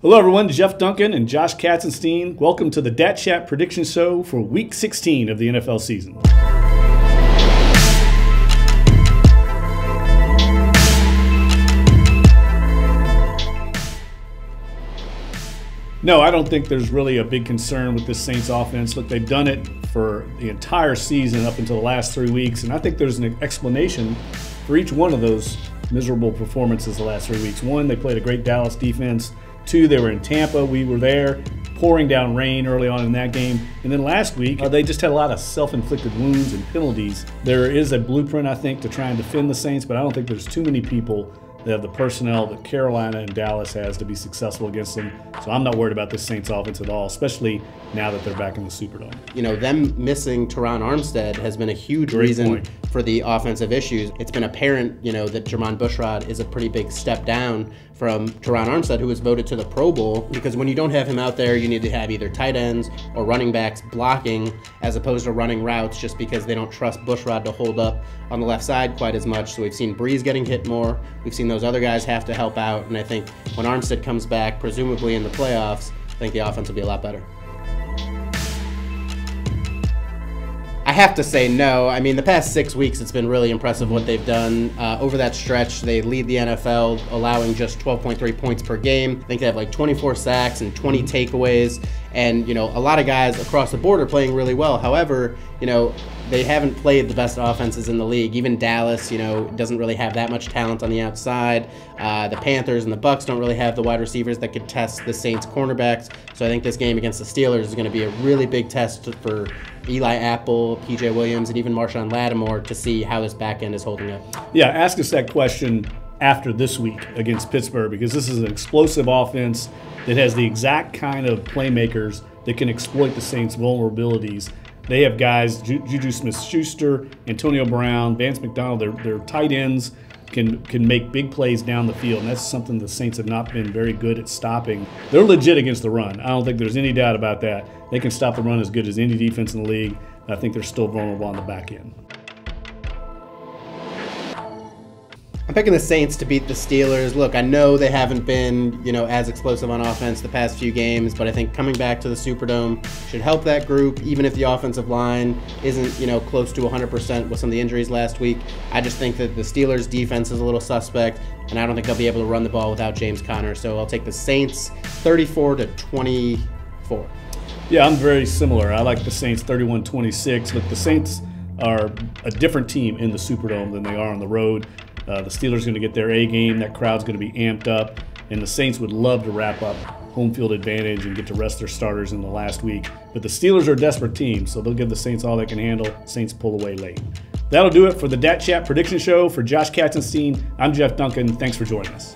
Hello everyone, Jeff Duncan and Josh Katzenstein. Welcome to the Dat Chat Prediction Show for Week 16 of the NFL season. No, I don't think there's really a big concern with this Saints offense. Look, they've done it for the entire season up until the last 3 weeks, and I think there's an explanation for each one of those miserable performances the last 3 weeks. One, they played a great Dallas defense. Two, they were in Tampa. We were there, pouring down rain early on in that game. And then last week, they just had a lot of self-inflicted wounds and penalties. There is a blueprint, I think, to try and defend the Saints, but I don't think there's too many people that have the personnel that Carolina and Dallas has to be successful against them. So I'm not worried about this Saints offense at all, especially now that they're back in the Superdome. You know, them missing Teron Armstead has been a huge reason for the offensive issues. It's been apparent, you know, that Jermon Bushrod is a pretty big step down from Teron Armstead, who was voted to the Pro Bowl, because when you don't have him out there, you need to have either tight ends or running backs blocking as opposed to running routes, just because they don't trust Bushrod to hold up on the left side quite as much. So we've seen Breeze getting hit more. We've seen those other guys have to help out, and I think when Armstead comes back, presumably in the playoffs, I think the offense will be a lot better. I have to say no. I mean, the past 6 weeks, it's been really impressive what they've done. Over that stretch, they lead the NFL, allowing just 12.3 points per game. I think they have like 24 sacks and 20 takeaways. And, you know, a lot of guys across the board are playing really well. However, you know, they haven't played the best offenses in the league. Even Dallas, you know, doesn't really have that much talent on the outside. The Panthers and the Bucs don't really have the wide receivers that could test the Saints cornerbacks. So I think this game against the Steelers is going to be a really big test for Eli Apple, PJ Williams, and even Marshawn Lattimore to see how this back end is holding up. Yeah, ask us that question after this week against Pittsburgh, because this is an explosive offense that has the exact kind of playmakers that can exploit the Saints' vulnerabilities. They have guys, Juju Smith-Schuster, Antonio Brown, Vance McDonald, their tight ends can make big plays down the field, and that's something the Saints have not been very good at stopping. They're legit against the run. I don't think there's any doubt about that. They can stop the run as good as any defense in the league. I think they're still vulnerable on the back end. I'm picking the Saints to beat the Steelers. Look, I know they haven't been, you know, as explosive on offense the past few games, but I think coming back to the Superdome should help that group, even if the offensive line isn't, you know, close to 100% with some of the injuries last week. I just think that the Steelers' defense is a little suspect, and I don't think they'll be able to run the ball without James Conner. So I'll take the Saints 34-24. Yeah, I'm very similar. I like the Saints 31-26. Look, the Saints are a different team in the Superdome than they are on the road. The Steelers are going to get their A game. That crowd's going to be amped up, and the Saints would love to wrap up home field advantage and get to rest their starters in the last week. But the Steelers are a desperate team, so they'll give the Saints all they can handle. Saints pull away late. That'll do it for the Dat Chat Prediction Show. For Josh Katzenstein, I'm Jeff Duncan. Thanks for joining us.